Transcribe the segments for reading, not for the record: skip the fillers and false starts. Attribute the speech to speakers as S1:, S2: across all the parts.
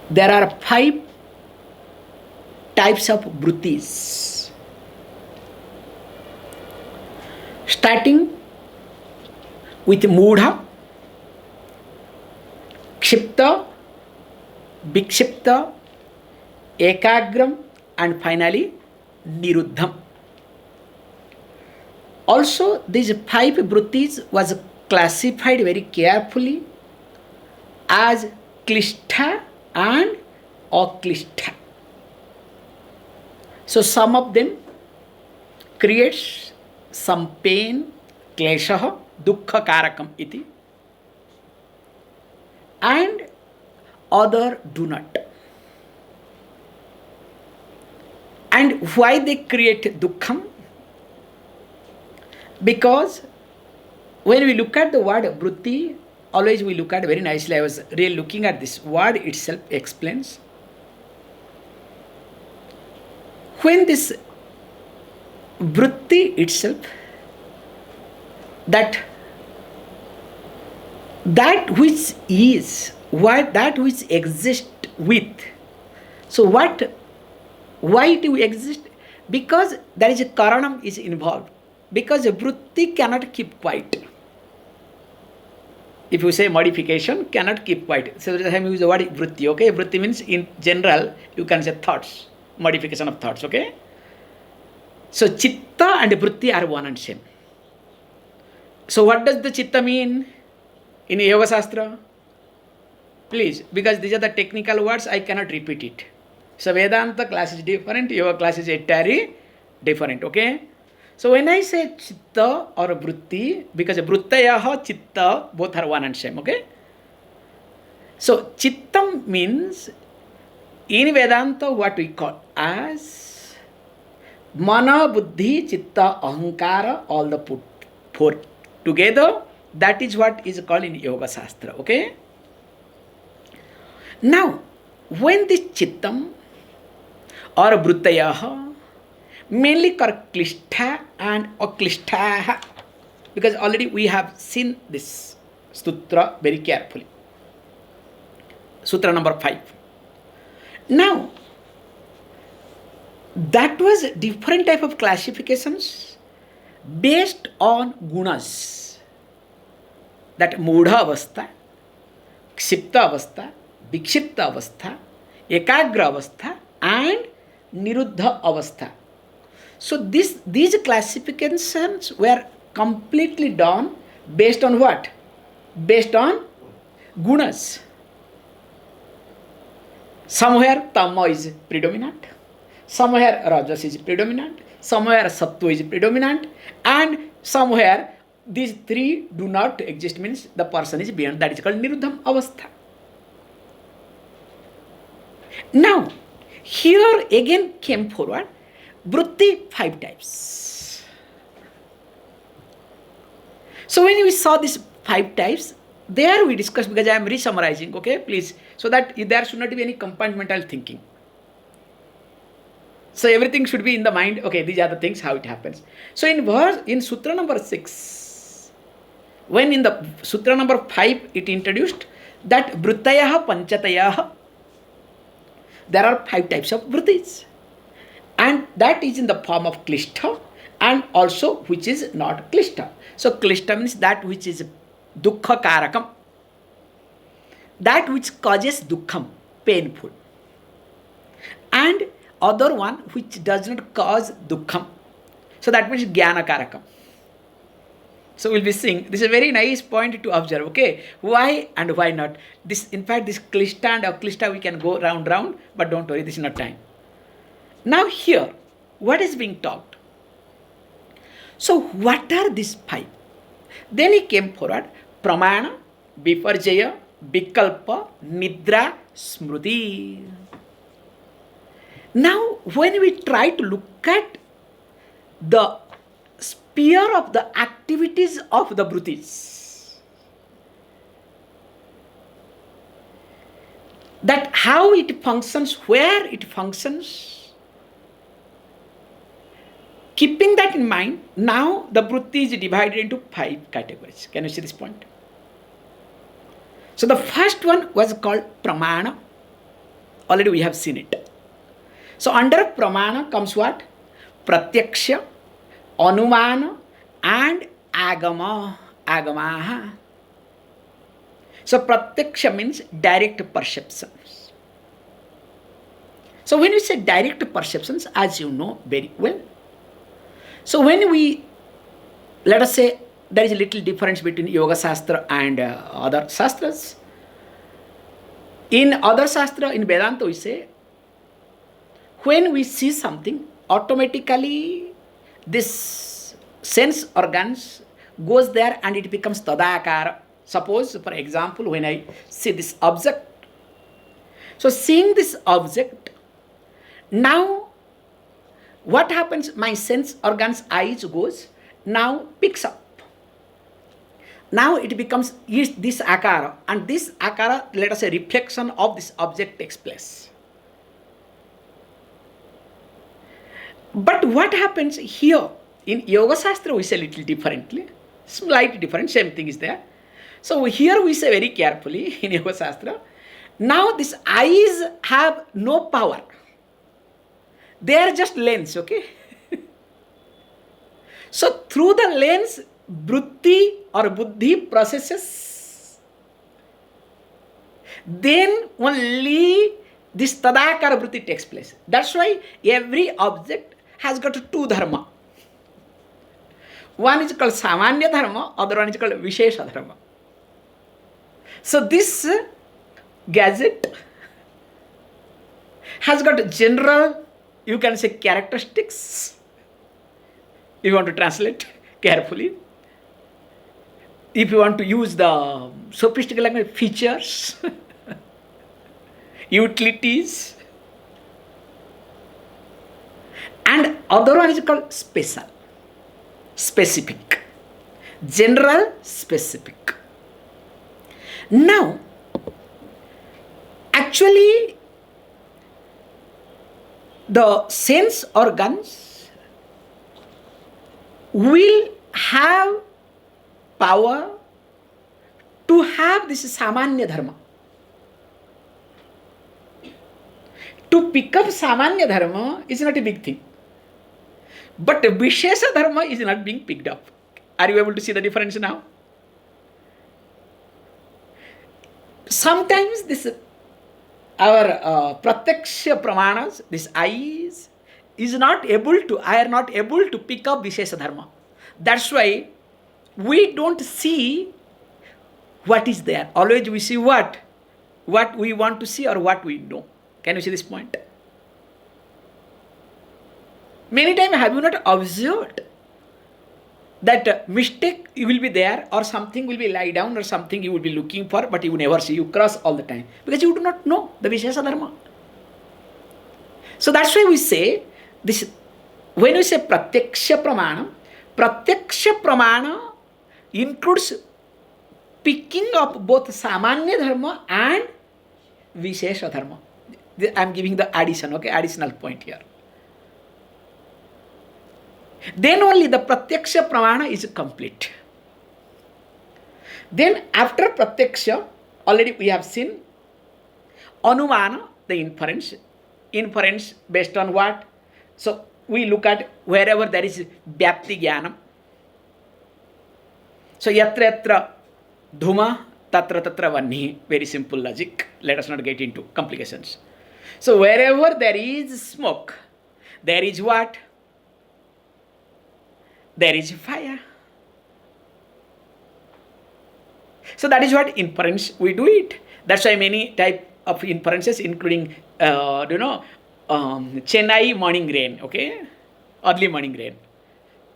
S1: there are 5 types of vrittis. Starting with Mudha, Kshipta, Vikshipta, Ekagram, and finally Niruddham. Also, these 5 vrittis was classified very carefully as Klishtha and Aklishtha. So some of them creates some pain, kleshaha, dukkha karakam iti, and other do not. And why they create dukkham? Because when we look at the word vritti, always we look at very nicely. I was really looking at this word itself explains. When this vritti itself, that which is, what that which exists with. So what? Why it will exist? Because there is a karanam is involved. Because a vritti cannot keep quiet. If you say modification, cannot keep quiet. So that's why I use the word vritti. Okay, vritti means in general you can say thoughts, modification of thoughts. Okay. So chitta and vritti are one and same. So what does the chitta mean in Yoga Shastra? Please, because these are the technical words, I cannot repeat it. So Vedanta class is different, Yoga class is entirely different. Okay. So when I say chitta or vritti, because vrittayaha, chitta, both are one and same. Okay. So chittam means in Vedanta what we call as mana, buddhi, chitta, ahankara, all the put 4 together. That is what is called in Yoga Shastra. Okay. Now, when this chittam or vrittayaha mainly called klishtha and aklishtha, because already we have seen this sutra very carefully. Sutra number 5. Now, that was different type of classifications based on gunas. That mudha avastha, kshipta avastha, vikshipta avastha, ekagra avastha, and niruddha avastha. So these classifications were completely done based on what? Based on gunas. Somewhere tama is predominant, somewhere rajas is predominant, somewhere sattva is predominant, and somewhere these 3 do not exist, means the person is beyond. That is called niruddham avastha. Now, here again came forward vritti 5 types. So when we saw these 5 types, there we discussed, because I am re-summarizing, okay, please, so that there should not be any compartmental thinking. So everything should be in the mind, okay, these are the things, how it happens. So in Sutra number 6, when in the Sutra number 5 it introduced that vrittayaha panchatayaha, there are 5 types of vrittis. And that is in the form of klishtha and also which is not klishtha. So klishtha means that which is dukkha karakam, that which causes dukkham, painful. And other one which does not cause dukkham. So that means jnana karakam. So we'll be seeing, this is a very nice point to observe, okay, why and why not. This, in fact, this klishtha and aklishtha we can go round, but don't worry, this is not time. Now here, what is being taught? So what are these 5? Then he came forward, pramana, viparjaya, vikalpa, nidra, smriti. Now when we try to look at the sphere of the activities of the vrittis, that how it functions, where it functions, keeping that in mind, now the vritti is divided into 5 categories. Can you see this point? So the first one was called pramana. Already we have seen it. So under pramana comes what? Pratyaksha, anumana and agama. Agamaha. So pratyaksha means direct perceptions. So when we say direct perceptions, as you know very well, so when we, let us say, there is a little difference between Yoga Shastra and other Shastras. In other Shastra, in Vedanta, we say, when we see something, automatically this sense organs goes there and it becomes tadakara. Suppose, for example, when I see this object, so seeing this object, now what happens? My sense organs, eyes goes, now picks up. Now it becomes this akara, and this akara, let us say, reflection of this object takes place. But what happens here? In Yoga Shastra, we say a little differently, slightly different, same thing is there. So here we say very carefully in Yoga Shastra, now these eyes have no power. They are just lens, okay? So through the lens, vritti or buddhi processes, then only this tadakara vritti takes place. That's why every object has got two dharma. One is called samanya dharma, other one is called vishesha dharma. So this gadget has got general, you can say, characteristics. If you want to translate carefully, if you want to use the sophisticated language, features, utilities, and other one is called special, specific, general, specific. Now, actually, the sense organs will have power to have this samanya dharma. To pick up samanya dharma is not a big thing. But vishesha dharma is not being picked up. Are you able to see the difference now? Sometimes this our pratyaksha pramanas, this eyes, are not able to pick up vishesha dharma. That's why we don't see what is there. Always we see what we want to see or what we know. Can you see this point? Many times have you not observed that mistake will be there, or something will be lie down, or something you will be looking for, but you never see, you cross all the time, because you do not know the Vishesha Dharma. So that's why we say this, when we say Pratyaksha Pramana includes picking up both Samanya Dharma and Vishesha Dharma. I am giving the addition, okay, additional point here. Then only the Pratyaksha Pramana is complete. Then after Pratyaksha, already we have seen Anumana, the inference based on what? So we look at wherever there is Vyapti Jnanam. So yatra yatra dhuma tatra tatra vanhi, very simple logic. Let us not get into complications. So wherever there is smoke, there is what? There is fire. So that is what inference we do it. That's why many type of inferences, including Chennai morning rain, okay, early morning rain.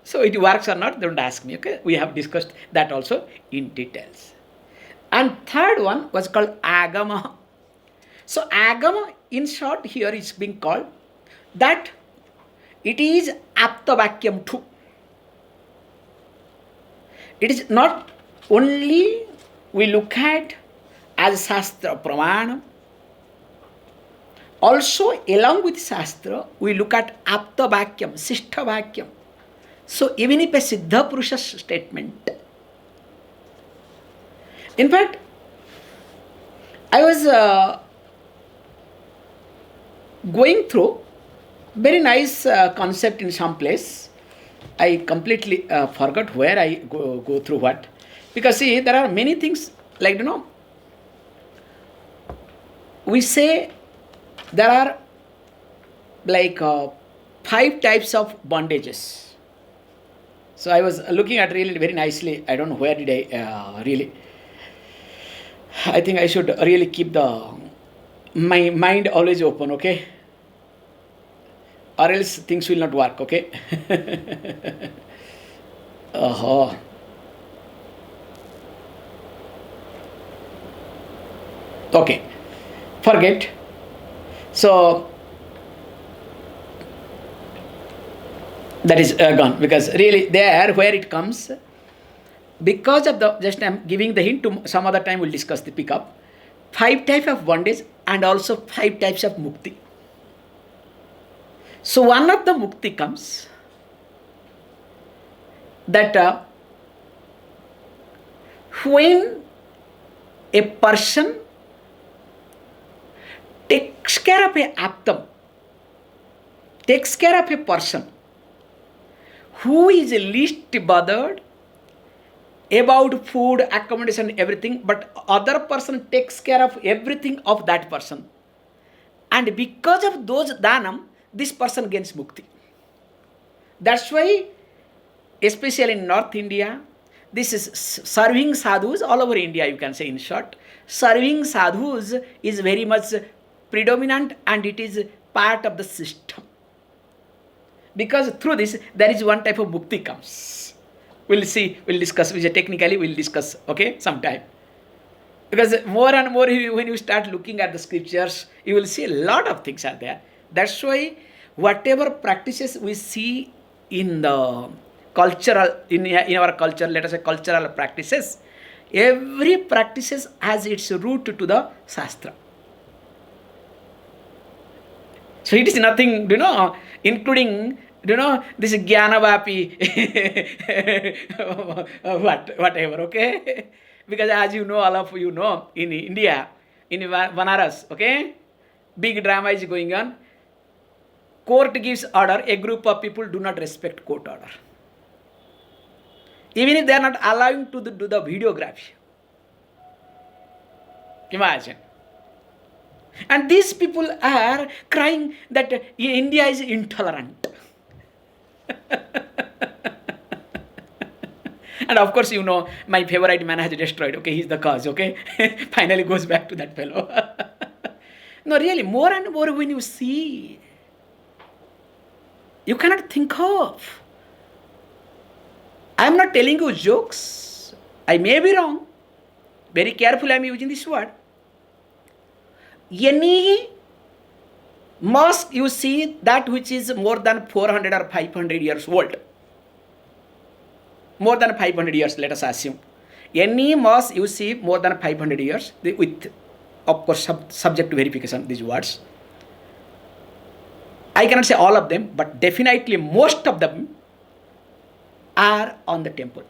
S1: So it works or not, don't ask me, okay. We have discussed that also in details. And third one was called agama. So agama, in short, here is being called that it is aptavakyam too. It is not only we look at as Shastra Pramana, also along with Shastra, we look at Apta Vakyam, Sishtha Vakyam. So even if a Siddha Purusha's statement. In fact, I was going through very nice concept in some place. I completely forgot where I go through what. Because see, there are many things like, we say there are like 5 types of bondages. So I was looking at really very nicely. I don't know where did I really. I think I should really keep my mind always open, okay? Or else things will not work, okay? uh-huh. Okay, forget. So that is gone, because really there where it comes, because of the, just I'm giving the hint, to some other time we'll discuss the pickup. 5 types of bondage and also 5 types of mukti. So one of the mukti comes that when a person takes care of a aptam, takes care of a person who is least bothered about food, accommodation, everything, but other person takes care of everything of that person. And because of those dhanam, this person gains mukti. That's why, especially in North India, this is serving sadhus all over India, you can say in short. Serving sadhus is very much predominant and it is part of the system. Because through this, there is one type of mukti comes. We'll see, we'll discuss, which technically we'll discuss, okay, sometime. Because more and more when you start looking at the scriptures, you will see a lot of things are there. That's why whatever practices we see in the cultural, in our culture, let us say cultural practices, every practices has its root to the Shastra. So it is nothing, including, this Jnanavapi, whatever, okay? Because as you know, all of you know, in India, in Banaras, okay, big drama is going on. Court gives order, a group of people do not respect court order. Even if they are not allowing to do the videography. Imagine. And these people are crying that India is intolerant. And of course, my favorite man has destroyed. Okay, he's the cause. Okay, finally goes back to that fellow. No, really, more and more when you see, you cannot think of. I am not telling you jokes. I may be wrong. Very careful I am using this word. Any mosque you see that which is more than 400 or 500 years old. More than 500 years, let us assume. Any mosque you see more than 500 years, with, of course, subject to verification, these words. I cannot say all of them, but definitely most of them are on the temple.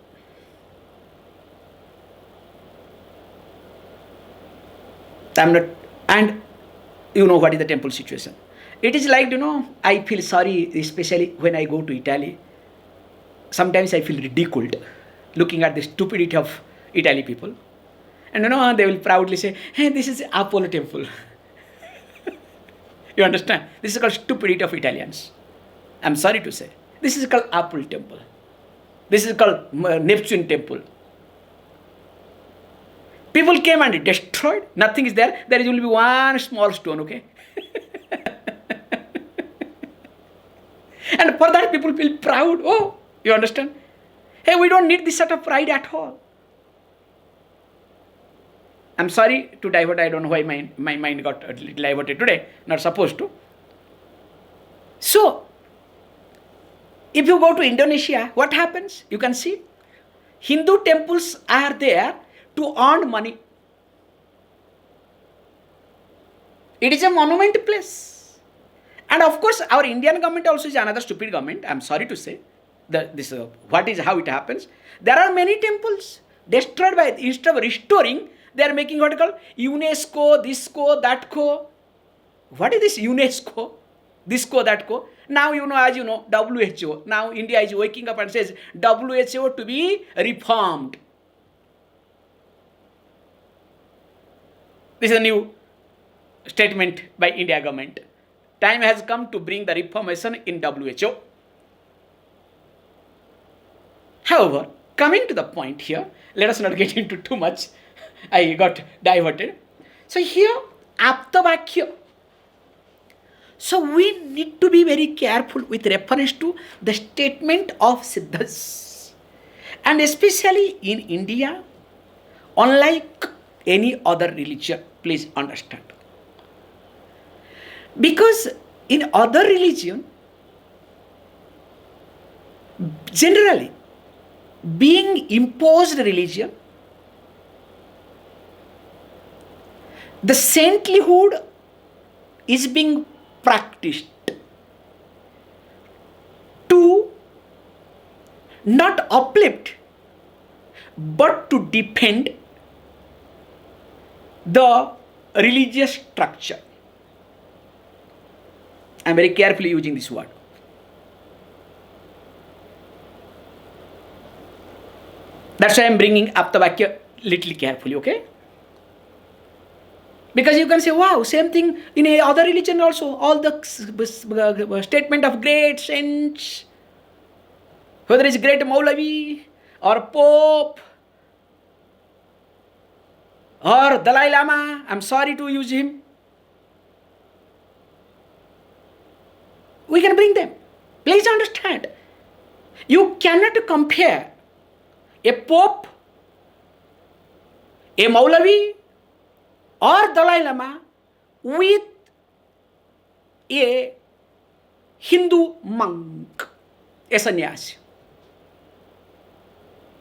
S1: And you know what is the temple situation. It is like, I feel sorry, especially when I go to Italy. Sometimes I feel ridiculed looking at the stupidity of Italy people. And they will proudly say, hey, this is Apollo temple. You understand? This is called stupidity of Italians. I'm sorry to say. This is called Apollo temple. This is called Neptune temple. People came and destroyed. Nothing is there. There will be one small stone, okay? And for that people feel proud. Oh, you understand? Hey, we don't need this sort of pride at all. I'm sorry to divert. I don't know why my mind got a little diverted today. Not supposed to. So, if you go to Indonesia, what happens? You can see Hindu temples are there to earn money. It is a monument place. And of course, our Indian government also is another stupid government. I'm sorry to say. How it happens. There are many temples destroyed by, instead of restoring, they are making what called UNESCO, this co, that co. What is this UNESCO? This co, that co. Now, as you know, WHO. Now, India is waking up and says WHO to be reformed. This is a new statement by India government. Time has come to bring the reformation in WHO. However, coming to the point here, let us not get into too much. I got diverted. So here, Aptavakya. So we need to be very careful with reference to the statement of Siddhas. And especially in India, unlike any other religion, please understand. Because in other religion, generally, being imposed religion, the saintlyhood is being practiced to not uplift but to defend the religious structure. I am very carefully using this word. That's why I am bringing Aptavakya little carefully, okay? Because you can say, wow, same thing in other religion also. All the statement of great saints, whether it's great Maulavi or Pope or Dalai Lama, I'm sorry to use him. We can bring them. Please understand. You cannot compare a Pope, a Maulavi, or Dalai Lama with a Hindu monk, a sannyasi.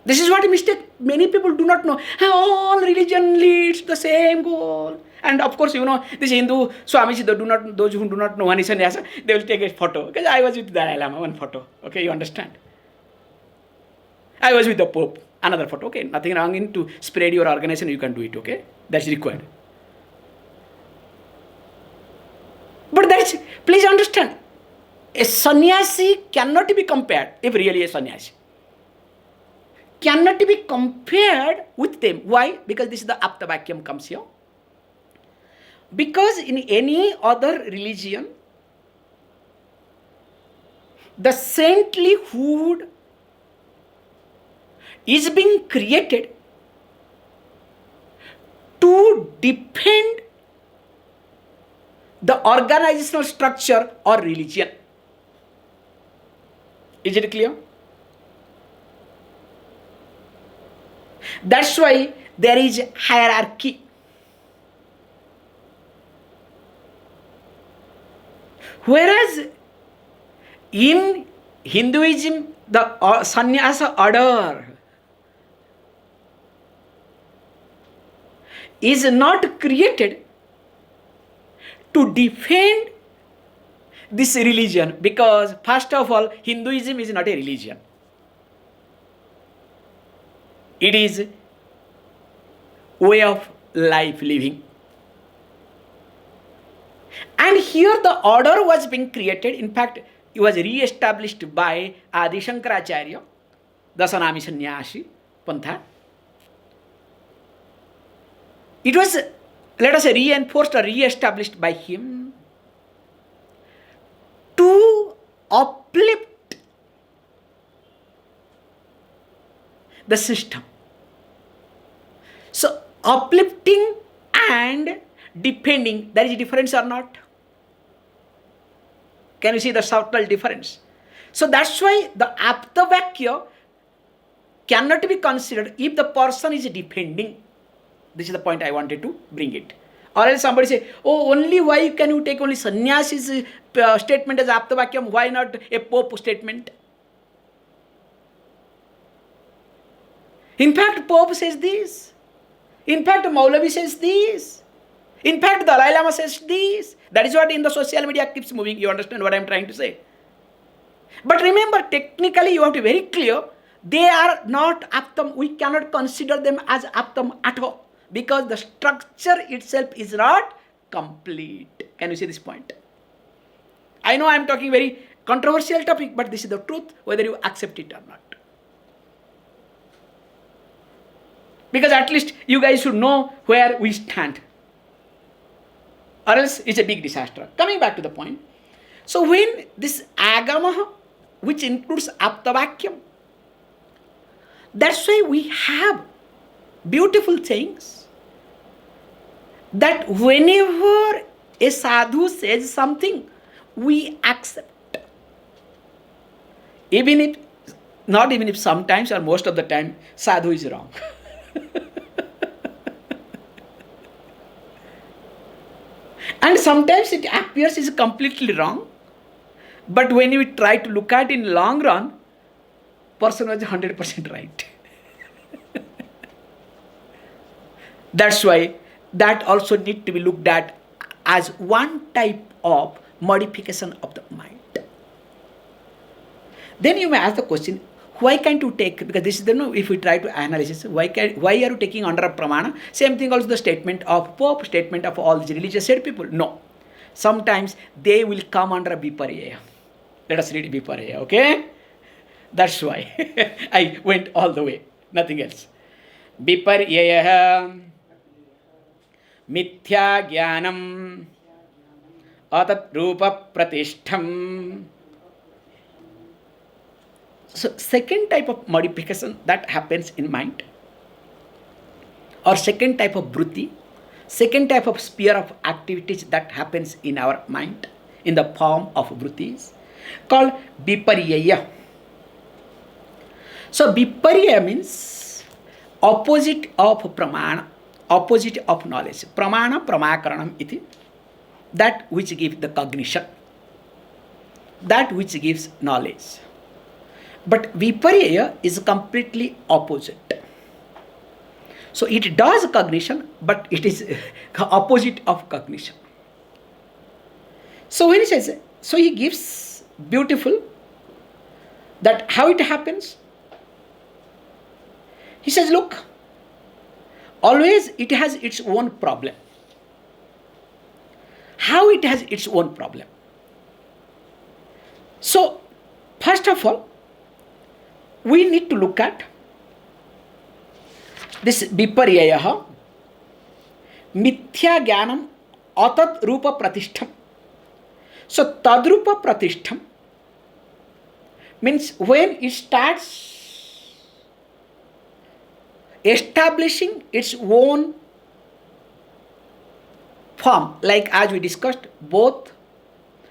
S1: This is what a mistake many people do not know. All religion leads to the same goal. And of course, this Hindu Swamiji, those who do not know one is sannyasa, they will take a photo. Because I was with Dalai Lama, one photo. Okay, you understand? I was with the Pope, another photo. Okay, nothing wrong in to spread your organization, you can do it. Okay, that's required. But please understand, a sannyasi cannot be compared, if really a sannyasi, cannot be compared with them. Why? Because this is the Aptavakyam comes here. Because in any other religion, the saintlyhood is being created to defend the organizational structure or religion. Is it clear? That's why there is hierarchy. Whereas in Hinduism, the sannyasa order is not created to defend this religion, because first of all, Hinduism is not a religion. It is way of life living. And here the order was being created. In fact, it was re-established by Adi Shankaracharya, the Sanami Sannyasi Pantha. It was, let us say, reinforced or re-established by him to uplift the system. So, uplifting and defending, there is a difference or not? Can you see the subtle difference? So that's why the Aptavakya cannot be considered if the person is defending. This is the point I wanted to bring it. Or else somebody say, oh, only why can you take only sannyasi's statement as Aptavakyam? Why not a Pope statement? In fact, Pope says this. In fact, Maulavi says this. In fact, Dalai Lama says this. That is what in the social media keeps moving. You understand what I am trying to say? But remember, technically you have to be very clear, they are not aptam. We cannot consider them as aptam at all, because the structure itself is not complete. Can you see this point? I know I am talking very controversial topic, but this is the truth, whether you accept it or not. Because at least you guys should know where we stand. Or else it's a big disaster. Coming back to the point. So when this agama, which includes aptavakyam, that's why we have beautiful things that whenever a sadhu says something, we accept. Not even if sometimes or most of the time, sadhu is wrong. And sometimes it appears is completely wrong. But when we try to look at it in long run, person was 100% right. That's why that also need to be looked at as one type of modification of the mind. Then you may ask the question, why can't you take, because this is the, no, if we try to analyze, why are you taking under a pramana? Same thing also the statement of Pope, statement of all these religious said people. No. Sometimes they will come under a viparya. Let us read viparya, okay? That's why I went all the way, nothing else. Viparya mithya jnanam atat rupa pratishtham. So second type of modification that happens in mind, or second type of vritti, second type of sphere of activities that happens in our mind in the form of vrittis, called viparya. So viparya means opposite of pramana, opposite of knowledge. Pramana pramakaranam iti, that which gives the cognition, that which gives knowledge. But viparya is completely opposite. So it does cognition, but it is opposite of cognition. So when he says, so he gives beautiful that how it happens. He says, look, always it has its own problem. How it has its own problem? So first of all, we need to look at this viparyaha, mithya jnanam atat rupa pratishtham. So tadrupa pratishtham means when it starts establishing its own form, like as we discussed, both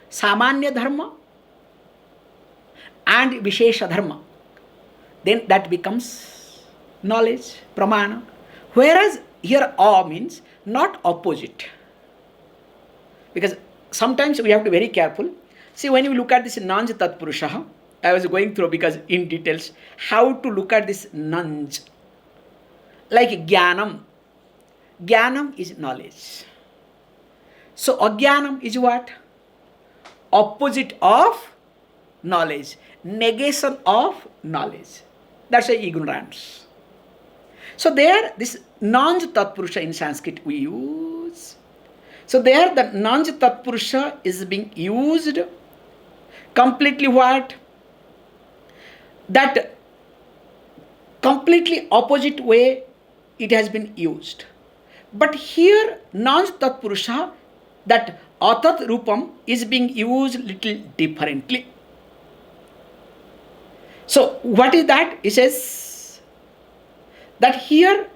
S1: samanya dharma and vishesha dharma, then that becomes knowledge, pramana. Whereas here A means not opposite. Because sometimes we have to be very careful. See, when you look at this nanj tatpurusha, I was going through because in details how to look at this nanj. Like jnanam. Jnanam is knowledge. So ajnanam is what? Opposite of knowledge. Negation of knowledge. That's a ignorance. So there, this nanj tatpurusha in Sanskrit we use. So there, the nanj tatpurusha is being used completely what? That completely opposite way it has been used. But here, nanj tatpurusha, that atat rupam is being used little differently. So what is that? It says that here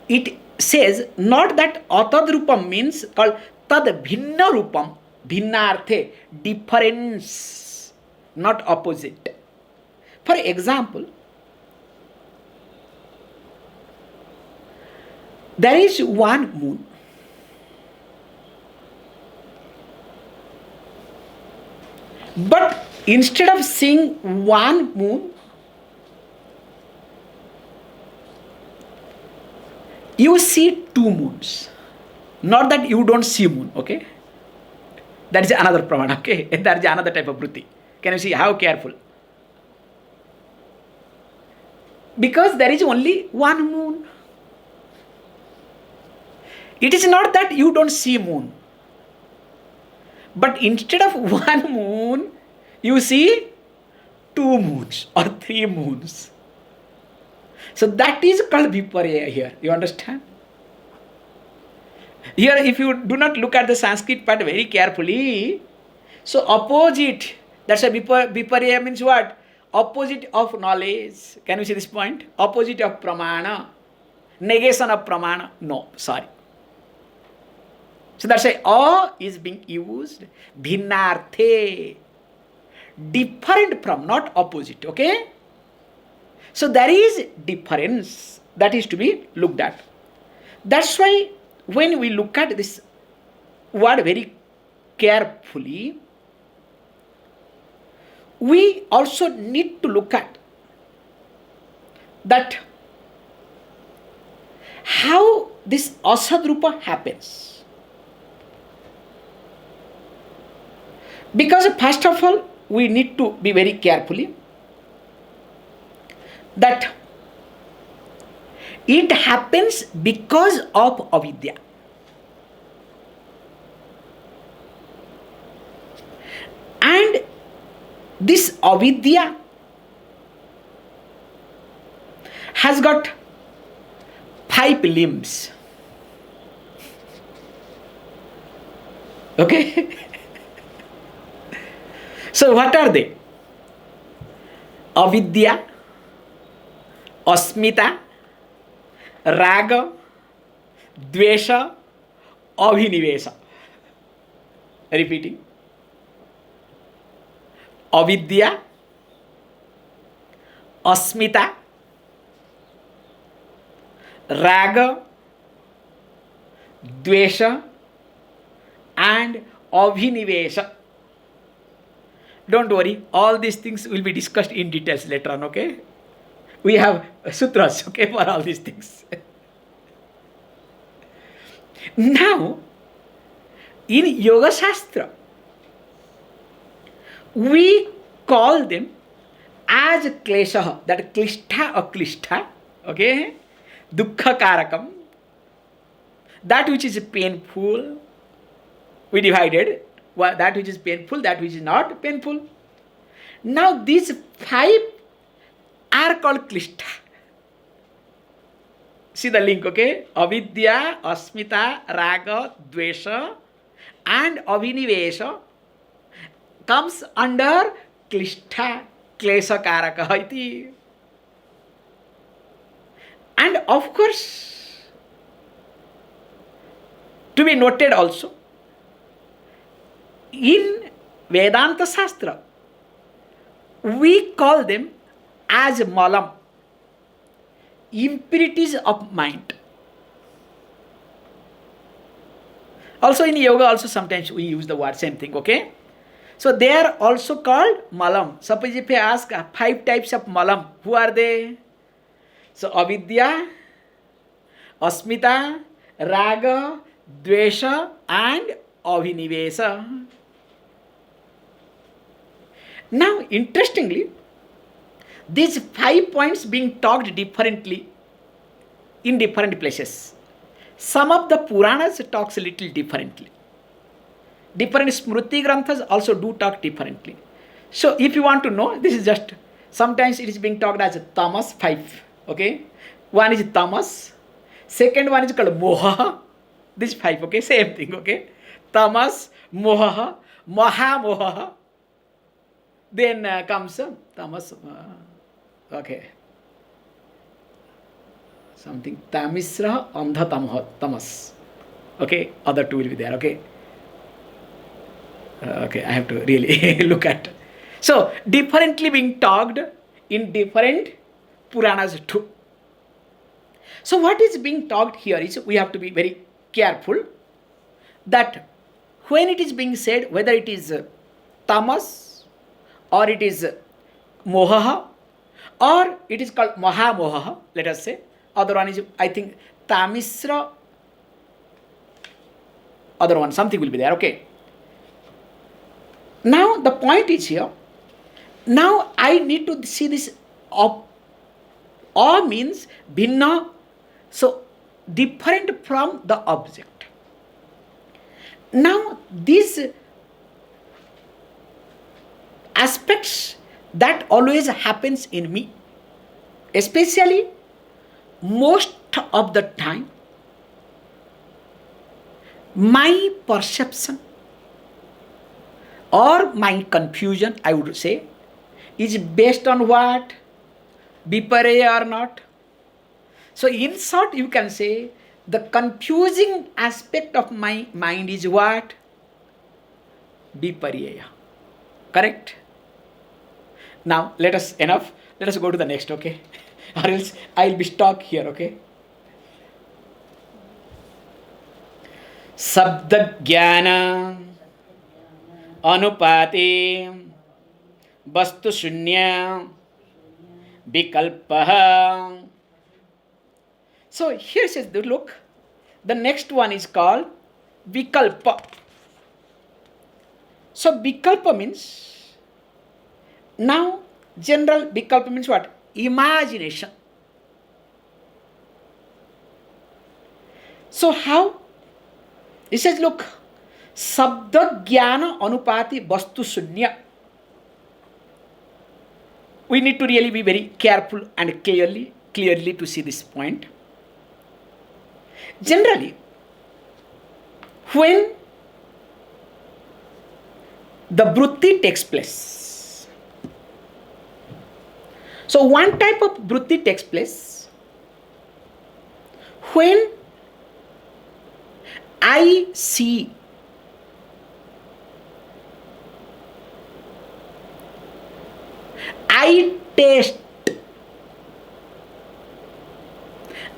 S1: it says not that atat rupam means called tad bhinna rupam, bhinnarthe, difference, not opposite. For example, there is one moon. But instead of seeing one moon, you see two moons. Not that you don't see moon, okay? That is another pramana, okay? That is another type of vritti. Can you see how careful? Because there is only one moon. It is not that you don't see moon, but instead of one moon, you see two moons or three moons. So that is called viparya here. You understand? Here, if you do not look at the Sanskrit part very carefully, so opposite, that's a viparya means what? Opposite of knowledge. Can you see this point? Opposite of pramana. Negation of pramana. No, sorry. So that's why a is being used bhinnarthe. Different from, not opposite. Okay? So there is difference that is to be looked at. That's why when we look at this word very carefully, we also need to look at that how this asadrupa happens. Because first of all, we need to be very carefully that it happens because of avidya. And this avidya has got 5 limbs. Okay? So what are they? Avidya, asmita, raga, dvesha, abhinivesha. Repeating. Avidya, asmita, raga, dvesha, and abhinivesha. Don't worry, all these things will be discussed in details later on, okay? We have sutras, okay, for all these things. Now, in Yoga Shastra, we call them as klesha, that klishta or klishta, okay? Dukkha karakam, that which is painful, we divided. That which is painful, that which is not painful. Now these 5 are called klishta. See the link, okay? Avidya, asmita, raga, dvesha, and abhinivesha comes under klishta, klesha karaka iti. And of course, to be noted also, in Vedanta Shastra, we call them as malam, impurities of mind. Also in yoga, also sometimes we use the word same thing, okay? So they are also called malam. Suppose if I ask 5 types of malam, who are they? So avidya, asmita, raga, dvesha, and abhinivesha. Now, interestingly, these 5 points being talked differently in different places. Some of the Puranas talks a little differently. Different Smruti Granthas also do talk differently. So, if you want to know, this is just, sometimes it is being talked as tamas 5. Okay? One is tamas. Second one is called moha. This 5, okay? Same thing, okay? Tamas, moha, maha moha. Then comes tamas, okay, something tamisra andha tamas, okay, other 2 will be there, okay. Okay, I have to really look at. So, differently being talked in different Puranas too. So, what is being talked here is, we have to be very careful that when it is being said, whether it is tamas, or it is moha, or it is called maha moha, let us say. Other one is, I think, tamisra, other one, something will be there, okay. Now the point is here, now I need to see this, a means bhinna, so different from the object. Now, these aspects that always happens in me, especially most of the time, my perception or my confusion, I would say, is based on what? Viparya or not? So in short, you can say the confusing aspect of my mind is what? Viparya. Correct? Now let us go to the next, okay? Or else I'll be stuck here, okay? Sabda jnana anupati vastu shunya vikalpaha. So here says, look, the next one is called vikalpa. So vikalpa means, now general vikalpa means what? Imagination. So how? It says, look, sabda jnana anupati vastu shunya. We need to really be very careful and clearly to see this point. Generally, when the vritti takes place, so one type of vritti takes place when I see, I taste,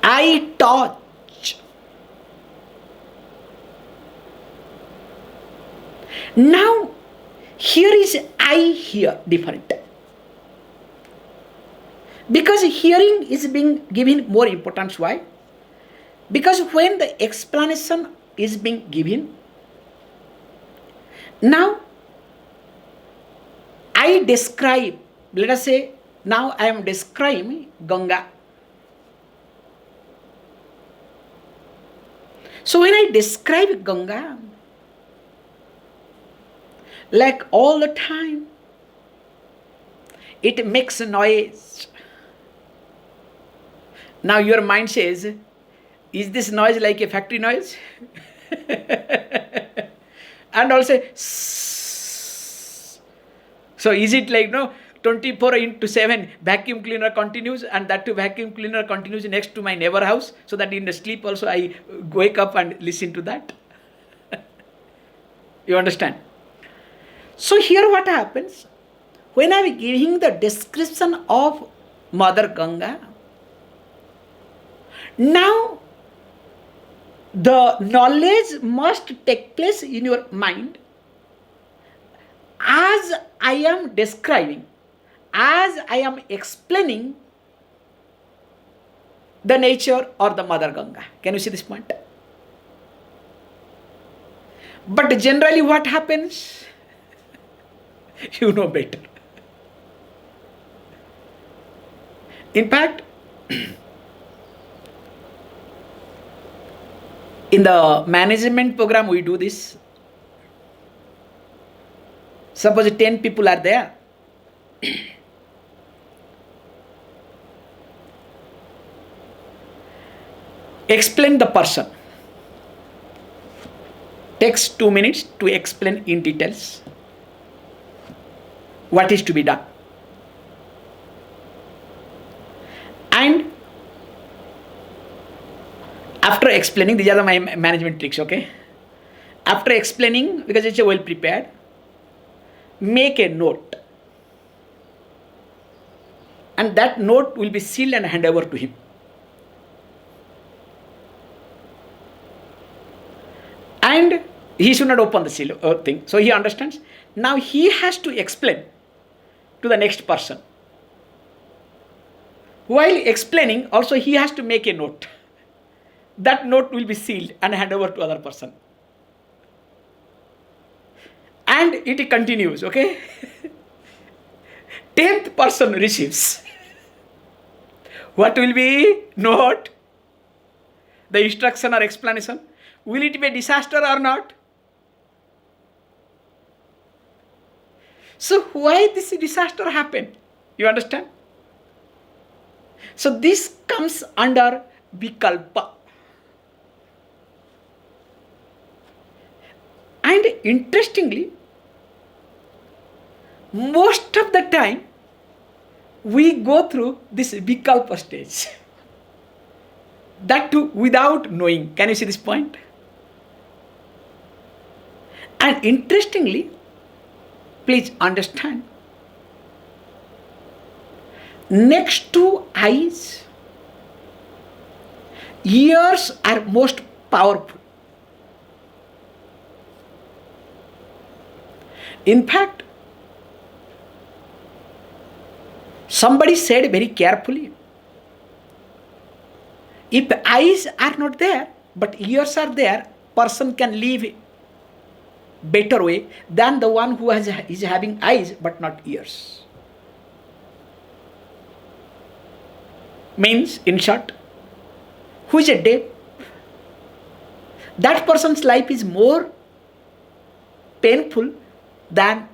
S1: I touch, now here is I hear different. Because hearing is being given more importance. Why? Because when the explanation is being given, now I describe, let us say, now I am describing Ganga. So when I describe Ganga, like all the time, it makes a noise. Now your mind says, is this noise like a factory noise? And also, so is it like 24/7 vacuum cleaner continues, and that too vacuum cleaner continues next to my neighbor house, so that in the sleep also I wake up and listen to that? You understand? So here what happens, when I am giving the description of Mother Ganga, now the knowledge must take place in your mind as I am describing, as I am explaining the nature or the Mother Ganga. Can you see this point? But generally what happens? You know better. In fact, in the management program we do this. Suppose 10 people are there. Explain the person. Takes 2 minutes to explain in details what is to be done. And after explaining, these are my management tricks, okay? After explaining, because it's well prepared, make a note. And that note will be sealed and handed over to him. And he should not open the seal thing. So he understands. Now he has to explain to the next person. While explaining, also he has to make a note. That note will be sealed and handed over to other person. And it continues, okay? 10th person receives. What will be note? the instruction or explanation, will it be a disaster or not? So why this disaster happened? You understand? So this comes under vikalpa. And interestingly, most of the time, we go through this vikalpa stage. That too without knowing. Can you see this point? And interestingly, please understand, next to eyes, ears are most powerful. In fact, somebody said very carefully, if eyes are not there, but ears are there, person can live better way than the one who is having eyes but not ears. Means, in short, who is a deaf, that person's life is more painful than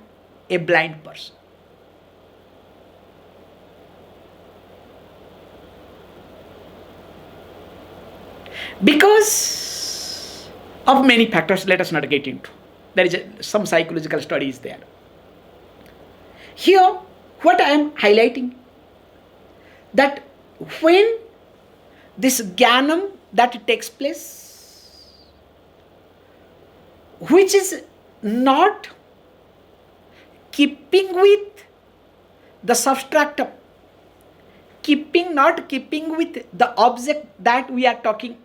S1: a blind person. Because of many factors, let us not get into. There is some psychological studies there. Here, what I am highlighting, that when this jnanam that takes place, which is not keeping with the substratum, not keeping with the object that we are talking.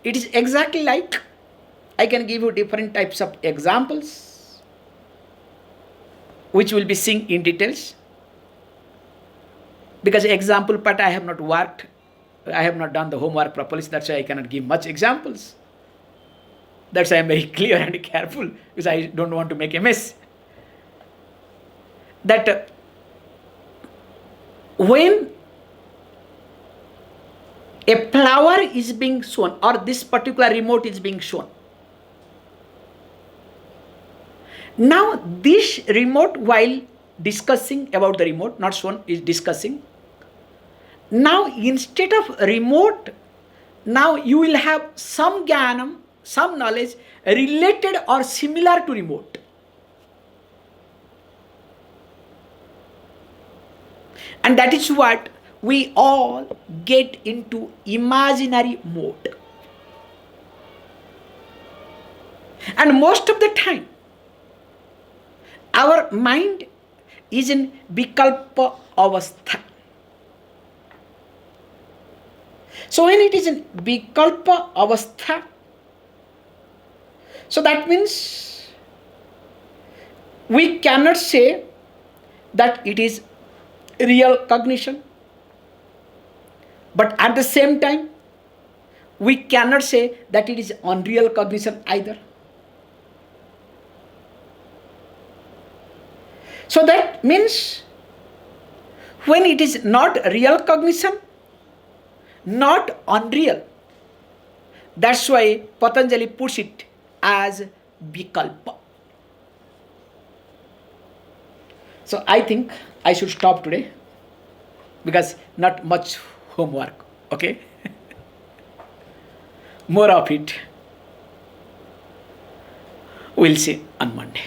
S1: It is exactly like, I can give you different types of examples, which will be seen in details. Because example part I have not worked, I have not done the homework properly, so that's why I cannot give much examples. That's why I am very clear and careful, because I don't want to make a mess. That when a flower is being shown, or this particular remote is being shown, now this remote, while discussing about the remote, not shown, is discussing. Now instead of remote, now you will have some jnanam, some knowledge related or similar to remote. And that is what we all get into imaginary mode. And most of the time, our mind is in vikalpa avastha. So when it is in vikalpa avastha, so that means we cannot say that it is real cognition, but at the same time we cannot say that it is unreal cognition either. So that means when it is not real cognition, not unreal, that's why Patanjali puts it as vikalpa. So I think I should stop today, because not much homework, okay? More of it we'll see on Monday.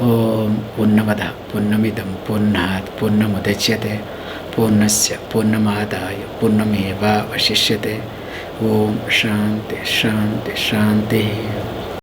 S1: Om Purnamada Purnamidam Purnat Purnamudachyate Purnasya Purnamadaya Purnameva Vashishyate. Om Shanti Shanti Shanti.